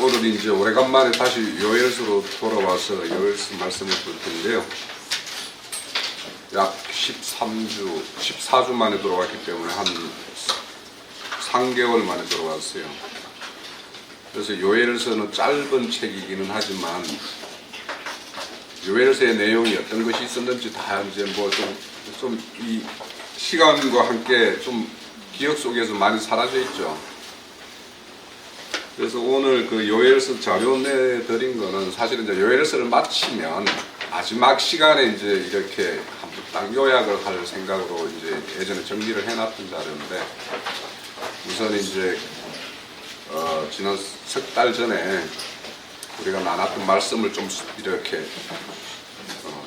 오늘 이제 오래간만에 다시 요엘서로 돌아와서 요엘서 말씀을 볼 텐데요. 약 14주 만에 돌아왔기 때문에 한 3개월 만에 돌아왔어요. 그래서 요엘서는 짧은 책이기는 하지만 요엘서의 내용이 어떤 것이 있었는지 다 이제 뭐 좀 이 시간과 함께 좀 기억 속에서 많이 사라져 있죠. 그래서 오늘 그 요엘서 자료 내드린 거는 사실은 이제 요엘서를 마치면 마지막 시간에 이제 이렇게 한번 딱 요약을 할 생각으로 이제 예전에 정리를 해놨던 자료인데 우선 이제 지난 석 달 전에 우리가 나눴던 말씀을 좀 이렇게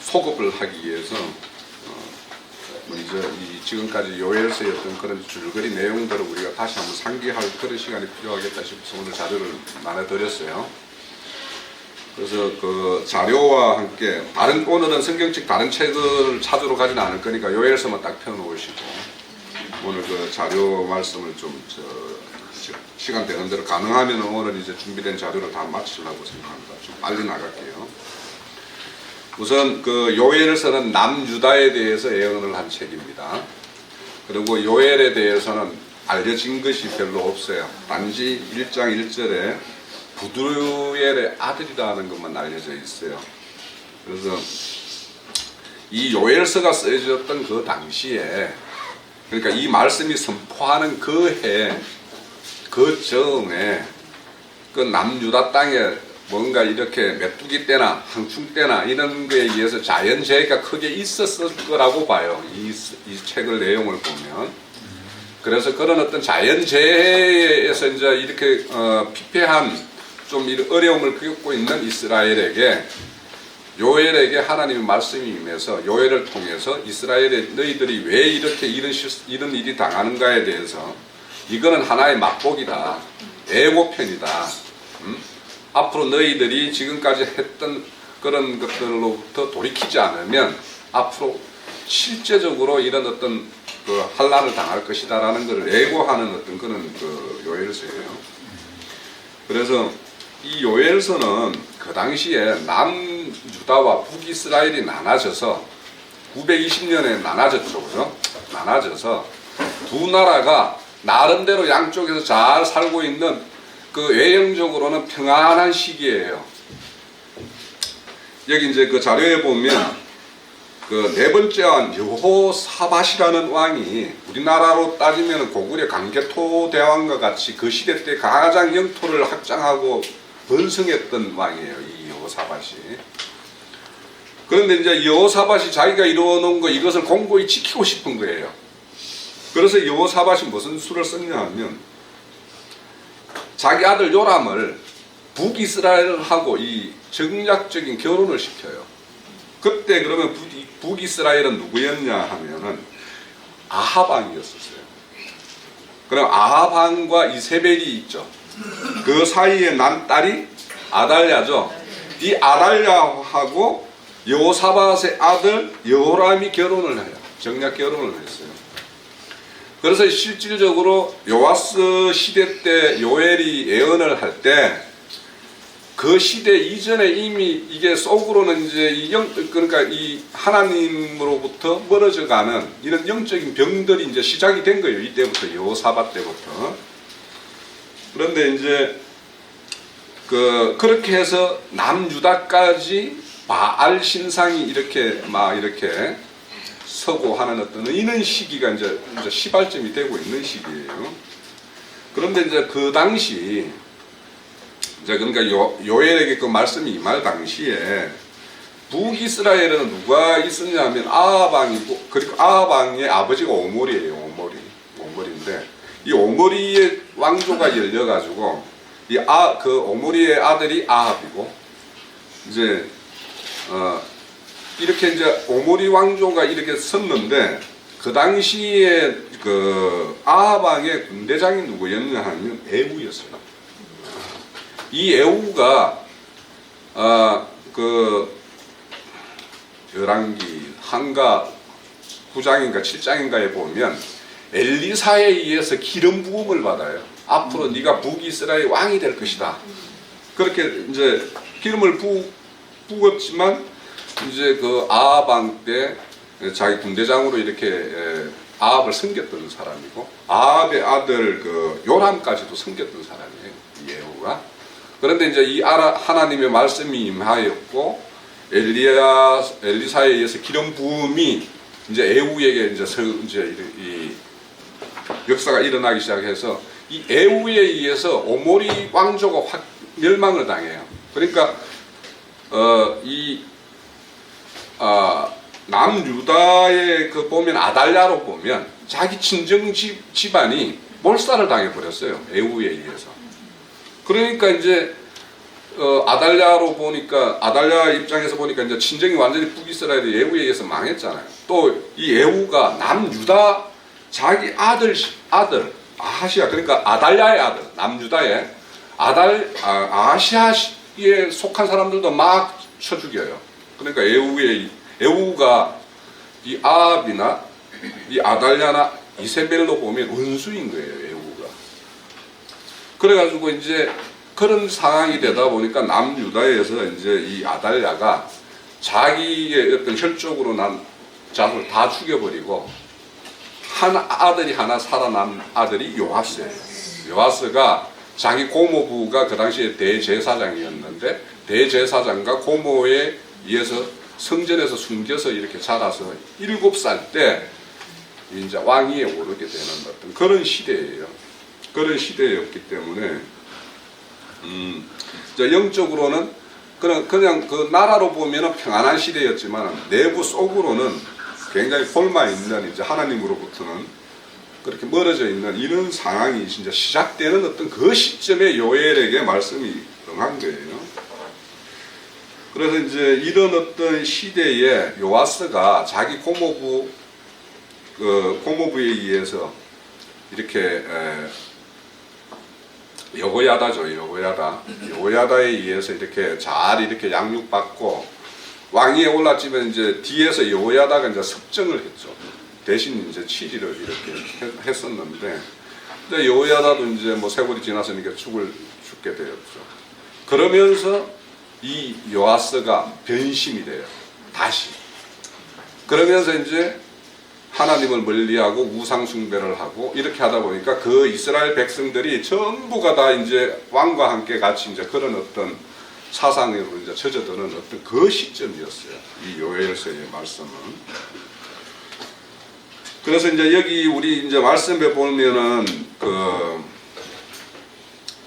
소급을 하기 위해서 이제 지금까지 요엘서의 어떤 그런 줄거리 내용들을 우리가 다시 한번 상기할 그런 시간이 필요하겠다 싶어서 오늘 자료를 나눠드렸어요. 그래서 그 자료와 함께 오늘은 성경책 다른 책을 찾으러 가지는 않을 거니까 요엘서만 딱 펴놓으시고 오늘 그 자료 말씀을 좀 시간 되는 대로 가능하면 오늘 이제 준비된 자료를 다 마치려고 생각합니다. 좀 빨리 나갈게요. 우선 그 요엘서는 남유다에 대해서 예언을 한 책입니다. 그리고 요엘에 대해서는 알려진 것이 별로 없어요. 단지 1장 1절에 부두엘의 아들이라는 것만 알려져 있어요. 그래서 이 요엘서가 쓰여졌던 그 당시에 그러니까 이 말씀이 선포하는 그 해, 그 즈음에 그 남유다 땅에 뭔가 이렇게 메뚜기 때나 항충 때나 이런 거에 의해서 자연재해가 크게 있었을 거라고 봐요. 이 책을 내용을 보면. 그래서 그런 어떤 자연재해에서 이제 이렇게 피폐한 좀 어려움을 겪고 있는 이스라엘에게 요엘에게 하나님의 말씀이 임해서 요엘을 통해서 이스라엘의 너희들이 왜 이렇게 이런 일이 당하는가에 대해서 이거는 하나의 맛보기다. 예고편이다. 앞으로 너희들이 지금까지 했던 그런 것들로부터 돌이키지 않으면 앞으로 실제적으로 이런 어떤 그 환난을 당할 것이다라는 것을 예고하는 어떤 그런 그 요엘서예요. 그래서 이 요엘서는 그 당시에 남유다와 북이스라엘이 나눠져서 920년에 나눠졌죠, 그죠? 나눠져서 두 나라가 나름대로 양쪽에서 잘 살고 있는 그 외형적으로는 평안한 시기예요. 여기 이제 그 자료에 보면 그 네 번째 왕 여호사밧이라는 왕이 우리나라로 따지면 고구려 강개토 대왕과 같이 그 시대 때 가장 영토를 확장하고 번성했던 왕이에요. 이 여호사밧이. 그런데 이제 여호사밧이 자기가 이루어놓은 거 이것을 공고히 지키고 싶은 거예요. 그래서 여호사밧이 무슨 수를 썼냐 하면 자기 아들 요람을 북이스라엘하고 이 정략적인 결혼을 시켜요. 그때 그러면 북이스라엘은 누구였냐 하면은 아합왕이었었어요. 그럼 아합왕과 이세벨이 있죠. 그 사이에 난 딸이 아달랴죠. 이 아달랴하고 여호사밧의 아들 여호람이 결혼을 해요. 정략 결혼을 했어요. 그래서 실질적으로 요아스 시대 때 요엘이 예언을 할 때 그 시대 이전에 이미 이게 속으로는 이제 그러니까 이 하나님으로부터 멀어져가는 이런 영적인 병들이 이제 시작이 된 거예요. 이때부터 여호사밧 때부터. 그런데 이제 그렇게 해서 남유다까지 바알 신상이 이렇게 서고 하는 어떤 이런 시기가 이제 시발점이 되고 있는 시기예요. 그런데 이제 그 당시 이제 그러니까 요엘에게 그 말씀이 임할 당시에 북이스라엘에는 누가 있었냐면 아합왕이고 그리고 아합왕의 아버지가 오므리예요. 오므리인데 이 오므리의 왕조가 열려가지고 그 오므리의 아들이 아합이고 이제 이렇게 이제 오므리 왕조가 이렇게 섰는데 그 당시에 그 아합 왕의 군대장이 누구였냐 하면 에후였어요. 이 에후가 그 열왕기 한가 9장인가 7장인가에 보면 엘리사에 의해서 기름 부음을 받아요. 앞으로 네가 북이스라엘 왕이 될 것이다. 그렇게 이제 기름을 부었지만 이제 그 아합 왕 때 자기 군대장으로 이렇게 아합을 섬겼던 사람이고 아합의 아들 그 요람까지도 섬겼던 사람이에요. 예후가. 그런데 이제 이 하나님의 말씀이 임하였고 엘리사에 의해서 기름 부음이 이제 예후에게 이제 이 역사가 일어나기 시작해서 이 예후에 의해서 오모리 왕조가 확 멸망을 당해요. 그러니까 남유다의 그 보면 아달랴로 보면 자기 친정 집안이 몰살을 당해버렸어요. 예후에 의해서. 그러니까 이제 아달랴로 보니까 아달랴 입장에서 보니까 이제 친정이 완전히 북이스라엘의 예후에 의해서 망했잖아요. 또 이 예후가 남유다 자기 아들 아하시아 그러니까 아달랴의 아들 남유다의 아하시아에 속한 사람들도 막 쳐 죽여요. 그러니까 예후가 이 아합이나 이 아달랴나 이세벨로 보면 원수인 거예요. 예후가. 그래가지고 이제 그런 상황이 되다 보니까 남유다에서 이제 이 아달랴가 자기의 어떤 혈족으로 난 자손을 다 죽여버리고 아들이 하나 살아난 아들이 요아스예요. 요아스가 자기 고모부가 그 당시에 대제사장이었는데 대제사장과 고모에 의해서 성전에서 숨겨서 이렇게 자라서 7살 때 이제 왕위에 오르게 되는 어떤 그런 시대예요. 그런 시대였기 때문에 영적으로는 그냥 그 나라로 보면은 평안한 시대였지만 내부 속으로는 굉장히 홀마 있는 이제 하나님으로부터는 그렇게 멀어져 있는 이런 상황이 진짜 시작되는 어떤 그 시점에 요엘에게 말씀이 응한 거예요. 그래서 이제 이런 어떤 시대에 요아스가 자기 고모부에 의해서 이렇게 여호야다에 의해서 이렇게 잘 이렇게 양육받고 왕위에 올랐지만 이제 뒤에서 여호야다가 이제 섭정을 했죠. 대신 이제 치리를 이렇게 했었는데 이제 여호야다도 이제 뭐 세월이 지났으니까 죽게 되었죠. 그러면서 이 요아스가 변심이 돼요. 다시. 그러면서 이제 하나님을 멀리하고 우상 숭배를 하고 이렇게 하다 보니까 그 이스라엘 백성들이 전부가 다 이제 왕과 함께 같이 이제 그런 어떤 사상으로 이제 젖어드는 어떤 그 시점이었어요. 이 요엘서의 말씀은. 그래서 이제 여기 우리 이제 말씀에 보면은 그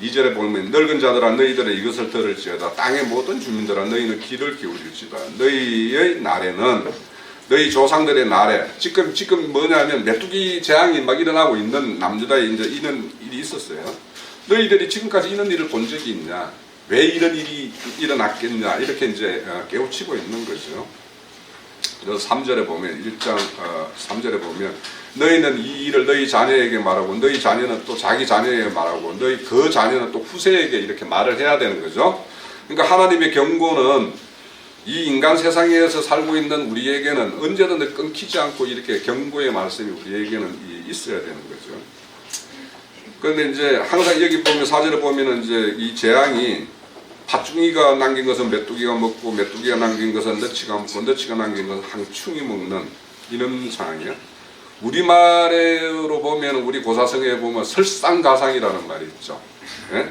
2절에 보면 늙은 자들아 너희들은 이것을 들을지어다 땅의 모든 주민들아 너희는 귀를 기울일지다 너희의 날에는 너희 조상들의 날에 지금 뭐냐면 메뚜기 재앙이 막 일어나고 있는 남유다에 이제 이런 일이 있었어요. 너희들이 지금까지 이런 일을 본 적이 있냐? 왜 이런 일이 일어났겠냐? 이렇게 이제 깨우치고 있는 거죠. 그래서 3절에 보면 1장 3절에 보면 너희는 이 일을 너희 자녀에게 말하고 너희 자녀는 또 자기 자녀에게 말하고 너희 그 자녀는 또 후세에게 이렇게 말을 해야 되는 거죠. 그러니까 하나님의 경고는 이 인간 세상에서 살고 있는 우리에게는 언제든 끊기지 않고 이렇게 경고의 말씀이 우리에게는 있어야 되는 거죠. 그런데 이제 항상 여기 보면 4절에 보면은 이제 이 재앙이 팥중이가 남긴 것은 메뚜기가 먹고 메뚜기가 남긴 것은 너치가 먹고 너치가 남긴 것은 항충이 먹는 이런 상황이에요. 우리말로 보면 우리 고사성에 보면 설상가상이라는 말이 있죠. 예?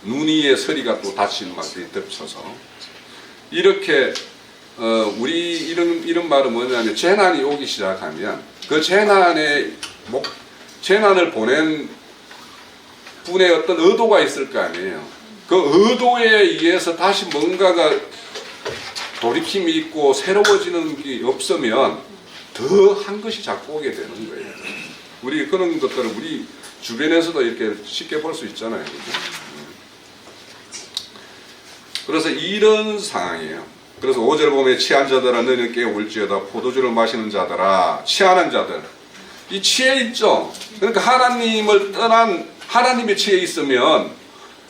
눈 위에 서리가 또 다친 말이 덮쳐서 이렇게 우리 이런 말은 뭐냐면 재난이 오기 시작하면 그 재난을 보낸 분의 어떤 의도가 있을 거 아니에요. 그 의도에 의해서 다시 뭔가가 돌이킴이 있고 새로워지는 게 없으면 더 한 것이 자꾸 오게 되는 거예요. 우리 그런 것들을 우리 주변에서도 이렇게 쉽게 볼 수 있잖아요. 그래서 이런 상황이에요. 그래서 5절 보면 취한 자들아 너희는 깨울지어다 포도주를 마시는 자들아 취하는 자들 이 취해 있죠. 그러니까 하나님을 떠난 하나님의 취해 있으면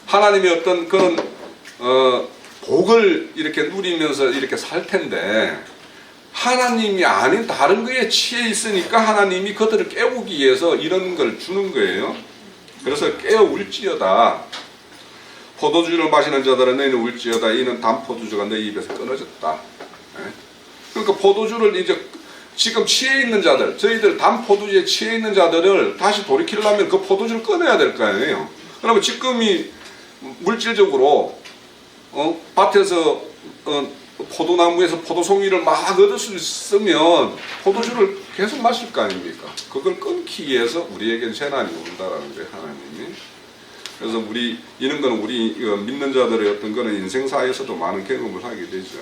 하나님의 어떤 그런 복을 이렇게 누리면서 이렇게 살 텐데 하나님이 아닌 다른 거에 취해 있으니까 하나님이 그들을 깨우기 위해서 이런 걸 주는 거예요. 그래서 깨어 울지어다. 포도주를 마시는 자들은 너희는 울지어다. 이는 단 포도주가 너희 입에서 끊어졌다. 그러니까 포도주를 이제 지금 취해 있는 자들, 저희들 단 포도주에 취해 있는 자들을 다시 돌이키려면 그 포도주를 끊어야 될 거 아니에요. 그러면 지금이 물질적으로 밭에서 포도나무에서 포도송이를 막 얻을 수 있으면 포도주를 계속 마실 거 아닙니까? 그걸 끊기 위해서 우리에겐 재난이 온다라는 거예요, 하나님이. 그래서 이런 거는 우리 믿는 자들의 어떤 거는 인생사에서도 많은 경험을 하게 되죠.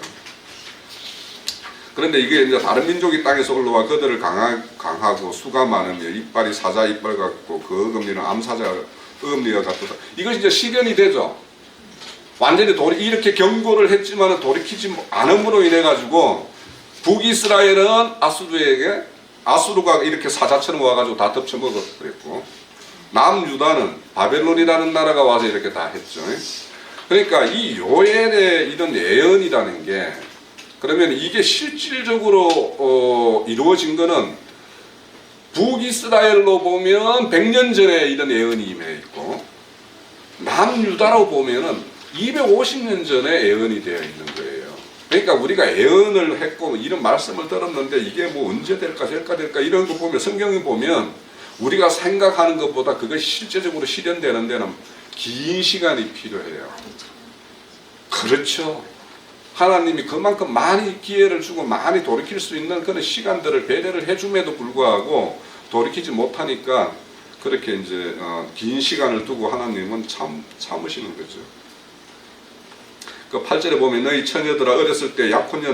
그런데 이게 이제 다른 민족이 땅에서 올라와 그들을 강하고 수가 많으며 이빨이 사자 이빨 같고 그 어금니는 암사자 어금니와 같다. 이것이 이제 실현이 되죠. 완전히 이렇게 경고를 했지만 돌이키지 않음으로 인해 가지고 북이스라엘은 아수르가 이렇게 사자처럼 와가지고 다 덮쳐먹었고 남유다는 바벨론이라는 나라가 와서 이렇게 다 했죠. 그러니까 이 요엘의 이런 예언이라는 게 그러면 이게 실질적으로 이루어진 거는 북이스라엘로 보면 100년 전에 이런 예언이 임해 있고 남유다로 보면은 250년 전에 예언이 되어 있는 거예요. 그러니까 우리가 예언을 했고 이런 말씀을 들었는데 이게 뭐 언제 될까 이런 거 보면 성경에 보면 우리가 생각하는 것보다 그것이 실제적으로 실현되는 데는 긴 시간이 필요해요. 그렇죠. 하나님이 그만큼 많이 기회를 주고 많이 돌이킬 수 있는 그런 시간들을 배려를 해줌에도 불구하고 돌이키지 못하니까 그렇게 이제 긴 시간을 두고 하나님은 참으시는 거죠. 그 8절에 보면 너희 처녀들아 어렸을 때 약혼녀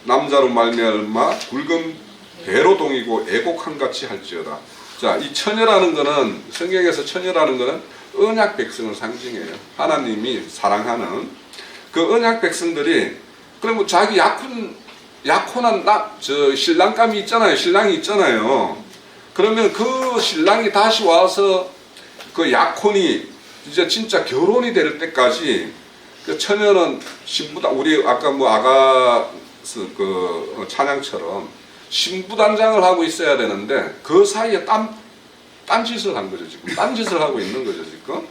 남자로 말미암아 굵은 배로 동이고 애곡한같이 할지어다. 자, 이 처녀라는 거는 성경에서 처녀라는 거는 언약 백성을 상징해요. 하나님이 사랑하는 그 언약 백성들이 그럼 자기 약혼한 신랑감이 있잖아요. 신랑이 있잖아요. 그러면 그 신랑이 다시 와서 그 약혼이 이제 진짜 결혼이 될 때까지 그 처녀는 신부다 우리 아까 아가스 그 찬양처럼 신부단장을 하고 있어야 되는데 그 사이에 딴짓을 한 거죠 지금. 딴짓을 하고 있는 거죠 지금.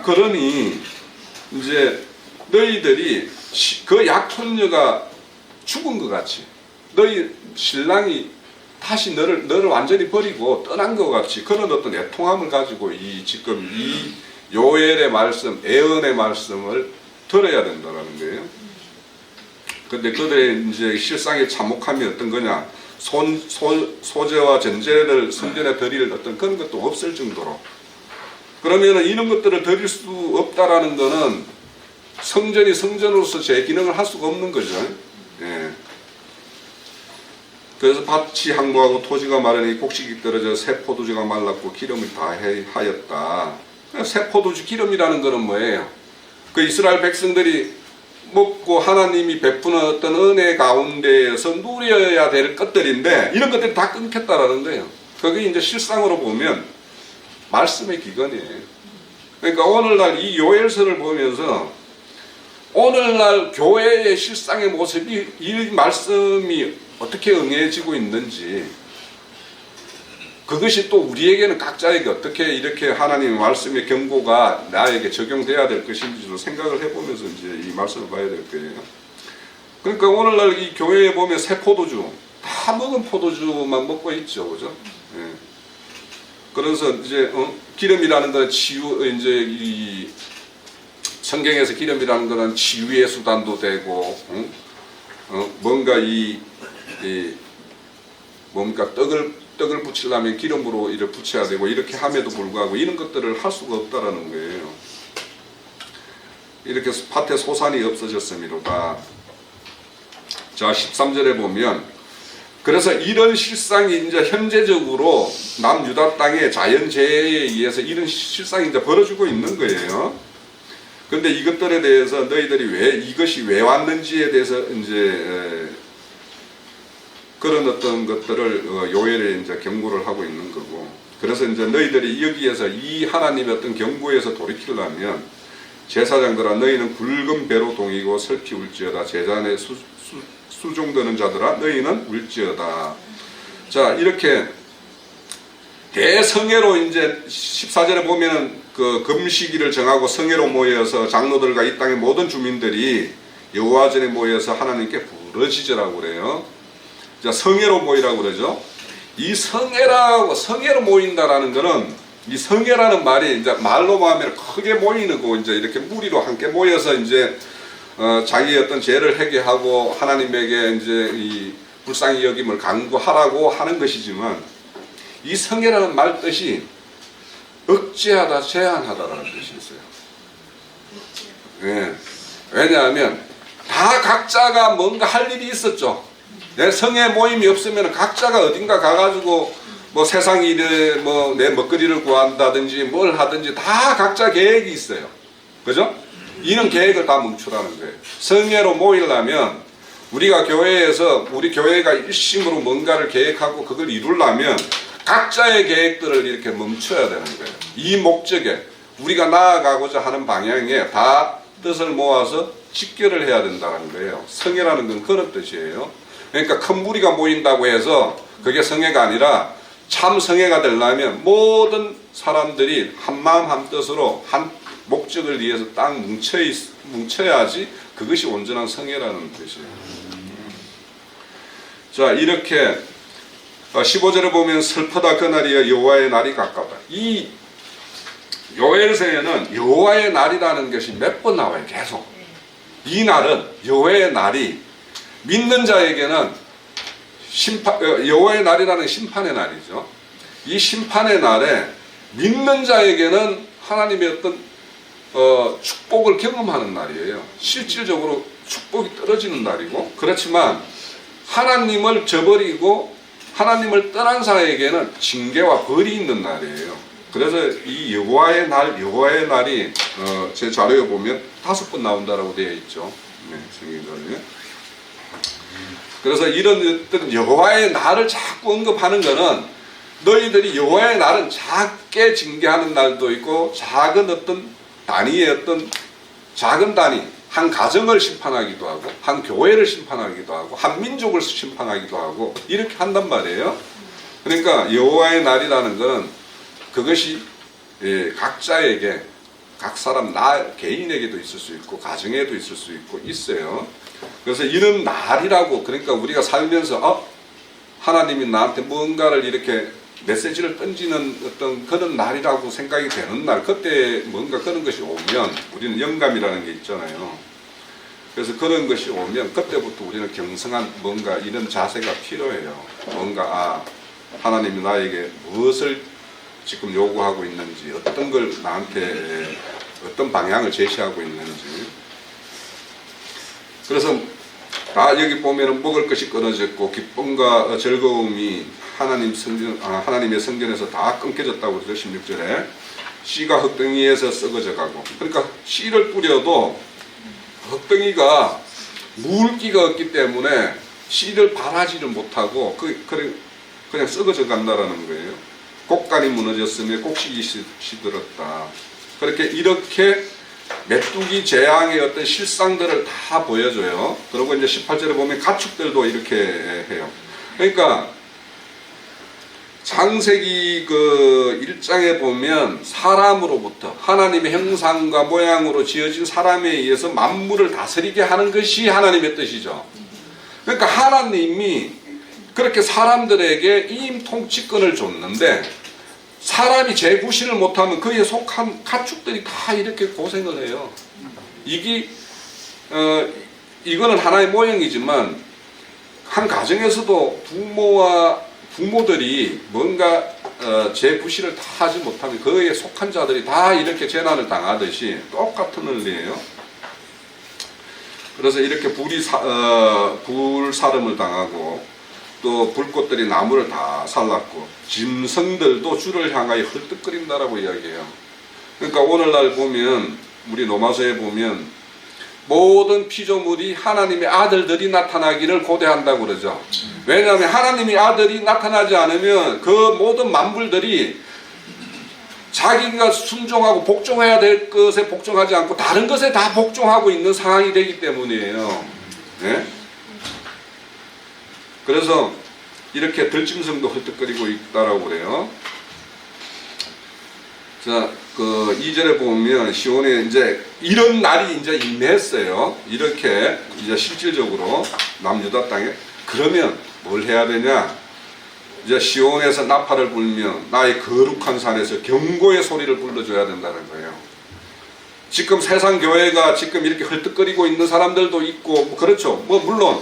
그러니 이제 너희들이 그 약혼녀가 죽은 것 같이 너희 신랑이 다시 너를 완전히 버리고 떠난 것 같이 그런 어떤 애통함을 가지고 지금 이 요엘의 말씀, 예언의 말씀을 들어야 된다는 거예요. 근데 그들의 이제 실상의 참혹함이 어떤 거냐? 소제와 전제를 성전에 드릴 어떤 그런 것도 없을 정도로. 그러면은 이런 것들을 드릴 수 없다라는 거는 성전이 성전으로서 제 기능을 할 수가 없는 거죠. 예. 그래서 밭이 항무하고 토지가 마르니 곡식이 떨어져 새 포도주가 말랐고 기름이 다하였다. 새 포도주 기름이라는 거는 뭐예요? 그 이스라엘 백성들이 먹고 하나님이 베푸는 어떤 은혜 가운데에서 누려야 될 것들인데 이런 것들이 다 끊겼다라는 거예요. 그게 이제 실상으로 보면 말씀의 기근이에요. 그러니까 오늘날 이 요엘서를 보면서 오늘날 교회의 실상의 모습이 이 말씀이 어떻게 응해지고 있는지 그것이 또 우리에게는 각자에게 어떻게 이렇게 하나님의 말씀의 경고가 나에게 적용돼야 될 것인지도 생각을 해보면서 이제 이 말씀을 봐야 될 거예요. 그러니까 오늘날 이 교회에 보면 새 포도주, 다 먹은 포도주만 먹고 있죠, 그죠? 예. 그래서 이제 기름이라는 거는 이제 이 성경에서 기름이라는 거는 치유의 수단도 되고, 뭔가 뭔가 떡을 붙이려면 기름으로 이렇게 붙여야 되고 이렇게 함에도 불구하고 이런 것들을 할 수가 없다라는 거예요. 이렇게 밭에 소산이 없어졌음이로다. 자, 13절에 보면 그래서 이런 실상이 이제 현재적으로 남유다 땅의 자연재해에 의해서 이런 실상이 이제 벌어지고 있는 거예요. 그런데 이것들에 대해서 너희들이 이것이 왜 왔는지에 대해서 이제 그런 어떤 것들을 요엘에 이제 경고를 하고 있는 거고, 그래서 이제 너희들이 여기에서 이 하나님의 어떤 경고에서 돌이키려면 제사장들아 너희는 굵은 배로 동이고 슬피 울지어다. 제잔에 수종드는 자들아 너희는 울지어다. 자, 이렇게 대성회로 이제 14절에 보면은 그 금식일을 정하고 성회로 모여서 장로들과 이 땅의 모든 주민들이 여호와 전에 모여서 하나님께 부르짖으라고 그래요. 자, 성회로 모이라고 그러죠. 이 성회로 모인다라는 거는, 이 성회라는 말이 이제 말로 하면 크게 모이는 거, 이제 이렇게 무리로 함께 모여서 이제 자기의 어떤 죄를 회개하고 하나님에게 이제 이 불쌍히 여김을 간구하라고 하는 것이지만, 이 성회라는 말 뜻이 억제하다, 제한하다라는 뜻이 있어요. 예. 왜냐하면 다 각자가 뭔가 할 일이 있었죠. 성회 모임이 없으면 각자가 어딘가 가가지고 뭐 세상 일에 뭐 내 먹거리를 구한다든지 뭘 하든지 다 각자 계획이 있어요. 그죠? 이런 계획을 다 멈추라는 거예요. 성회로 모이려면 우리가 교회에서 우리 교회가 일심으로 뭔가를 계획하고 그걸 이루려면 각자의 계획들을 이렇게 멈춰야 되는 거예요. 이 목적에 우리가 나아가고자 하는 방향에 다 뜻을 모아서 집결을 해야 된다는 거예요. 성회라는 건 그런 뜻이에요. 그러니까 큰 무리가 모인다고 해서 그게 성회가 아니라 참 성회가 되려면 모든 사람들이 한 마음 한 뜻으로 한 목적을 위해서 딱 뭉쳐야지 그것이 온전한 성회라는 뜻이에요. 자, 이렇게 15절에 보면 슬프다 그날이여 여호와의 날이 가까웠다. 이 요엘서에는 여호와의 날이라는 것이 몇 번 나와요. 계속. 이 날은 여호와의 날이 믿는 자에게는 여호와의 날이라는 심판의 날이죠. 이 심판의 날에 믿는 자에게는 하나님의 어떤 축복을 경험하는 날이에요. 실질적으로 축복이 떨어지는 날이고, 그렇지만 하나님을 저버리고 하나님을 떠난 자에게는 징계와 벌이 있는 날이에요. 그래서 이 여호와의 날이 제 자료에 보면 5번 나온다라고 되어 있죠. 네, 성경에. 그래서 이런 어떤 여호와의 날을 자꾸 언급하는 것은 너희들이 여호와의 날은 작게 징계하는 날도 있고 작은 어떤 단위의 어떤 작은 단위, 한 가정을 심판하기도 하고 한 교회를 심판하기도 하고 한 민족을 심판하기도 하고 이렇게 한단 말이에요. 그러니까 여호와의 날이라는 것은 그것이 각자에게 각 사람 개인에게도 있을 수 있고 가정에도 있을 수 있고 있어요. 그래서 이런 날이라고, 그러니까 우리가 살면서 하나님이 나한테 뭔가를 이렇게 메시지를 던지는 어떤 그런 날이라고 생각이 되는 날, 그때 뭔가 그런 것이 오면 우리는 영감이라는 게 있잖아요. 그래서 그런 것이 오면 그때부터 우리는 경성한 뭔가 이런 자세가 필요해요. 뭔가 하나님이 나에게 무엇을 지금 요구하고 있는지, 어떤 걸 나한테 어떤 방향을 제시하고 있는지. 그래서 여기 보면은 먹을 것이 끊어졌고 기쁨과 즐거움이 하나님의 성전에서 다 끊겨졌다고 그러죠. 16절에 씨가 흙덩이에서 썩어져 가고, 그러니까 씨를 뿌려도 흙덩이가 물기가 없기 때문에 씨를 발하지를 못하고 그냥 썩어져 간다라는 거예요. 곡간이 무너졌으며 곡식이 시들었다. 이렇게 메뚜기 재앙의 어떤 실상들을 다 보여줘요. 그리고 이제 18절에 보면 가축들도 이렇게 해요. 그러니까 창세기 1장에 보면 사람으로부터 하나님의 형상과 모양으로 지어진 사람에 의해서 만물을 다스리게 하는 것이 하나님의 뜻이죠. 그러니까 하나님이 그렇게 사람들에게 임 통치권을 줬는데 사람이 재구실을 못하면 그에 속한 가축들이 다 이렇게 고생을 해요. 이거는 하나의 모형이지만 한 가정에서도 부모들이 뭔가 재구실을 다 하지 못하면 그에 속한 자들이 다 이렇게 재난을 당하듯이 똑같은 원리예요. 그래서 이렇게 불사름을 당하고 또 불꽃들이 나무를 다 살랐고 짐승들도 주를 향하여 헐떡거린다라고 이야기해요. 그러니까 오늘날 보면 우리 로마서에 보면 모든 피조물이 하나님의 아들들이 나타나기를 고대한다고 그러죠. 왜냐하면 하나님의 아들이 나타나지 않으면 그 모든 만물들이 자기가 순종하고 복종해야 될 것에 복종하지 않고 다른 것에 다 복종하고 있는 상황이 되기 때문이에요. 네? 그래서 이렇게 들짐승도 헐떡거리고 있다라고 그래요. 자, 그 2절에 보면 시온에 이제 이런 날이 이제 임했어요. 이렇게 이제 실질적으로 남유다 땅에. 그러면 뭘 해야 되냐? 이제 시온에서 나팔을 불며 나의 거룩한 산에서 경고의 소리를 불러줘야 된다는 거예요. 지금 세상 교회가 지금 이렇게 헐떡거리고 있는 사람들도 있고, 뭐 그렇죠. 뭐 물론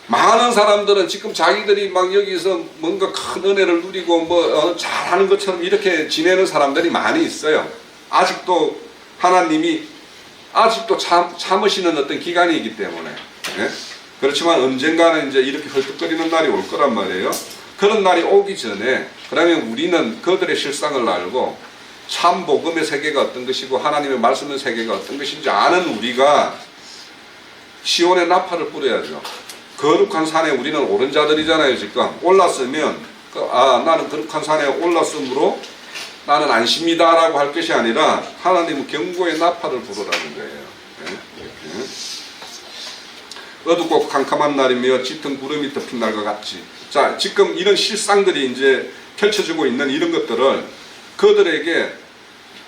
많은 사람들은 지금 자기들이 막 여기서 뭔가 큰 은혜를 누리고 뭐 잘하는 것처럼 이렇게 지내는 사람들이 많이 있어요. 아직도 하나님이 아직도 참으시는 어떤 기간이기 때문에. 예? 그렇지만 언젠가는 이제 이렇게 헐떡거리는 날이 올 거란 말이에요. 그런 날이 오기 전에 그러면 우리는 그들의 실상을 알고 참 복음의 세계가 어떤 것이고 하나님의 말씀의 세계가 어떤 것인지 아는 우리가 시온의 나팔을 뿌려야죠. 거룩한 산에 우리는 오른 자들이잖아요. 지금 올랐으면 나는 거룩한 산에 올랐으므로 나는 안심이다 라고 할 것이 아니라 하나님은 경고의 나팔을 부르라는 거예요. 이렇게. 어둡고 캄캄한 날이며 짙은 구름이 덮인 날과 같이. 자, 지금 이런 실상들이 이제 펼쳐지고 있는 이런 것들을 그들에게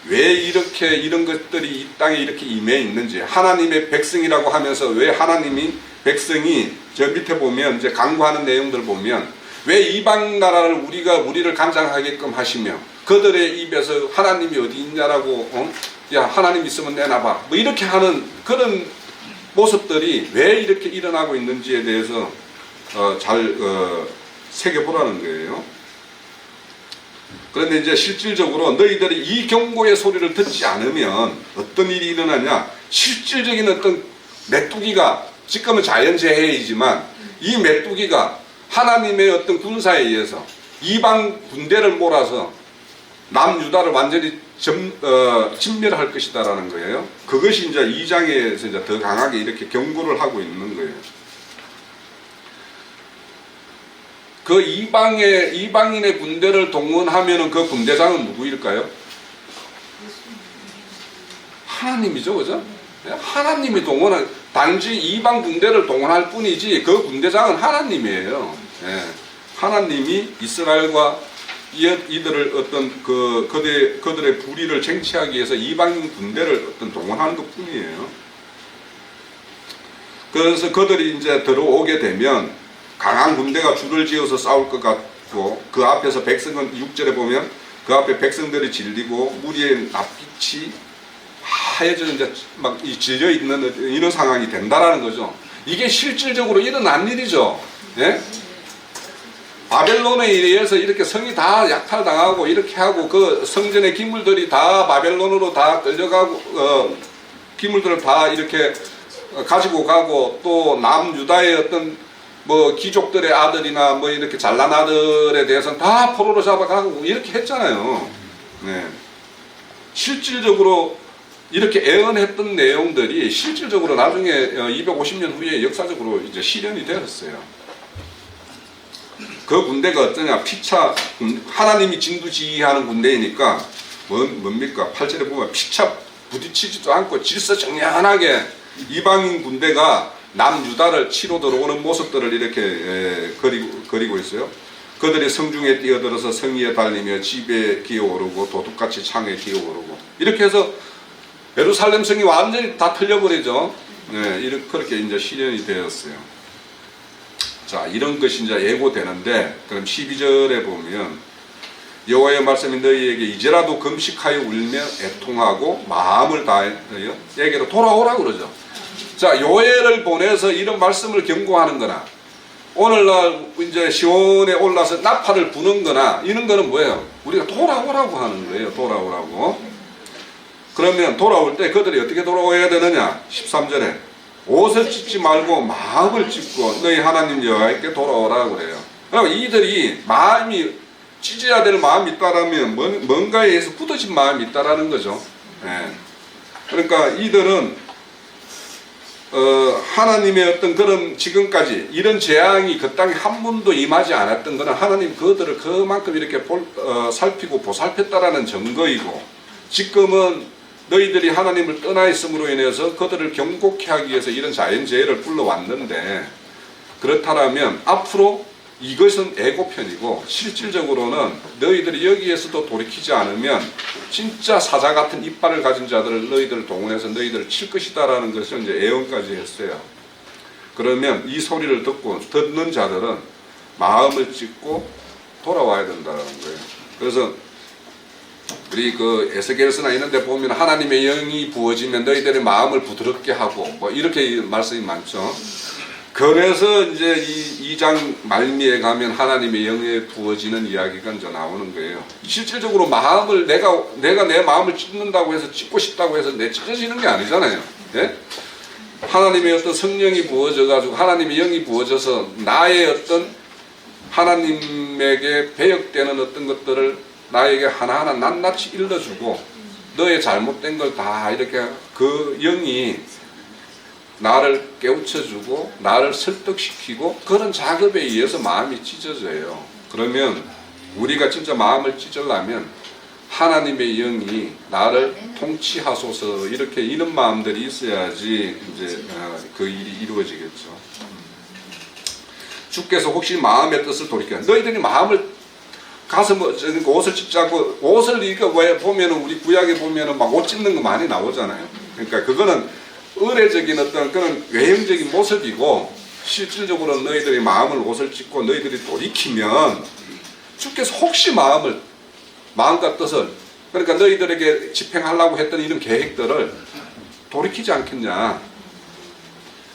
왜 이렇게 이런 것들이 이 땅에 이렇게 임해 있는지, 하나님의 백성이라고 하면서 왜 하나님이 백성이 저 밑에 보면 이제 강구하는 내용들 보면 왜 이방 나라를 우리를 감장하게끔 하시며 그들의 입에서 하나님이 어디 있냐라고 야 하나님 있으면 내놔봐 뭐 이렇게 하는 그런 모습들이 왜 이렇게 일어나고 있는지에 대해서 잘 새겨보라는 거예요. 그런데 이제 실질적으로 너희들이 이 경고의 소리를 듣지 않으면 어떤 일이 일어나냐? 실질적인 어떤 메뚜기가 지금은 자연재해이지만 이 메뚜기가 하나님의 어떤 군사에 의해서 이방 군대를 몰아서 남유다를 완전히 진멸할 것이다라는 거예요. 그것이 이제 2장에서 이제 더 강하게 이렇게 경고를 하고 있는 거예요. 그 이방인의 군대를 동원하면은 그 군대장은 누구일까요? 하나님이죠, 그죠? 하나님이 동원한, 단지 이방 군대를 동원할 뿐이지 그 군대장은 하나님이에요. 예. 하나님이 이스라엘과 이들을 어떤 그들의 불의를 쟁취하기 위해서 이방인 군대를 어떤 동원하는 것 뿐이에요. 그래서 그들이 이제 들어오게 되면 강한 군대가 줄을 지어서 싸울 것 같고 그 앞에서 백성은 6절에 보면 그 앞에 백성들이 질리고 무리의 낯빛이 하얘져 이제 막 질려 있는 이런 상황이 된다라는 거죠. 이게 실질적으로 일어난 일이죠. 예? 바벨론에 의해서 이렇게 성이 다 약탈당하고 이렇게 하고 그 성전의 기물들이 다 바벨론으로 다 끌려가고 기물들을 다 이렇게 가지고 가고 또 남유다의 어떤 뭐 귀족들의 아들이나 뭐 이렇게 잘난 아들에 대해서는 다 포로로 잡아가고 이렇게 했잖아요. 네. 실질적으로 이렇게 애언했던 내용들이 실질적으로 나중에 250년 후에 역사적으로 이제 실현이 되었어요. 그 군대가 어떠냐? 피차 하나님이 진두지휘하는 군대이니까 뭡니까? 8절에 보면 피차 부딪히지도 않고 질서정연하게 이방인 군대가 남유다를 치러 들어오는 모습들을 이렇게 그리고 있어요. 그들이 성중에 뛰어들어서 성 위에 달리며 집에 기어오르고 도둑같이 창에 기어오르고 이렇게 해서 예루살렘 성이 완전히 다 틀려버리죠. 네, 그렇게 이제 실현이 되었어요. 자, 이런 것이 이제 예고되는데, 그럼 12절에 보면 여호와의 말씀이 너희에게 이제라도 금식하여 울며 애통하고 마음을 다하여 내게로 돌아오라고 그러죠. 자, 요엘을 보내서 이런 말씀을 경고하는 거나 오늘날 이제 시온에 올라서 나팔을 부는 거나 이런 거는 뭐예요? 우리가 돌아오라고 하는 거예요. 돌아오라고. 그러면 돌아올 때 그들이 어떻게 돌아와야 되느냐? 13절에 옷을 찢지 말고 마음을 찢고 너희 하나님 여호와께 돌아오라고 그래요. 그러면 이들이 마음이 찢어야 될 마음이 있다라면 뭔가에 의해서 굳어진 마음이 있다라는 거죠. 네. 그러니까 이들은 하나님의 어떤 그런 지금까지 이런 재앙이 그 땅에 한 번도 임하지 않았던 것은 하나님 그들을 그만큼 이렇게 살피고 보살폈다라는 증거이고 지금은 너희들이 하나님을 떠나 있음으로 인해서 그들을 경고케 하기 위해서 이런 자연재해를 불러왔는데 그렇다면 앞으로 이것은 애고편이고 실질적으로는 너희들이 여기에서도 돌이키지 않으면 진짜 사자 같은 이빨을 가진 자들을 너희들을 동원해서 너희들을 칠 것이다라는 것을 이제 예언까지 했어요. 그러면 이 소리를 듣는 자들은 마음을 찢고 돌아와야 된다는 거예요. 그래서 우리 그 에스겔서나 이런 데 보면 하나님의 영이 부어지면 너희들의 마음을 부드럽게 하고 뭐 이렇게 말씀이 많죠. 그래서 이제 이 2장 말미에 가면 하나님의 영에 부어지는 이야기가 이제 나오는 거예요. 실질적으로 마음을 내가 내 마음을 찢는다고 해서 찢고 싶다고 해서 내 찢어지는 게 아니잖아요. 예? 하나님의 어떤 성령이 부어져 가지고 하나님의 영이 부어져서 나의 어떤 하나님에게 배역되는 어떤 것들을 나에게 하나하나 낱낱이 일러주고 너의 잘못된 걸 다 이렇게 그 영이 나를 깨우쳐주고 나를 설득시키고 그런 작업에 의해서 마음이 찢어져요. 그러면 우리가 진짜 마음을 찢으려면 하나님의 영이 나를 통치하소서 이렇게 이런 마음들이 있어야지 이제 그 일이 이루어지겠죠. 주께서 혹시 마음의 뜻을 돌이켜 너희들이 마음을 가서 뭐 옷을 찢지 않고 옷을 이거 왜 보면은 우리 구약에 보면은 막 옷 찢는 거 많이 나오잖아요. 그러니까 그거는 의례적인 어떤 그런 외형적인 모습이고 실질적으로 너희들이 마음을 옷을 찢고 너희들이 돌이키면 주께서 혹시 마음과 뜻을 그러니까 너희들에게 집행하려고 했던 이런 계획들을 돌이키지 않겠냐.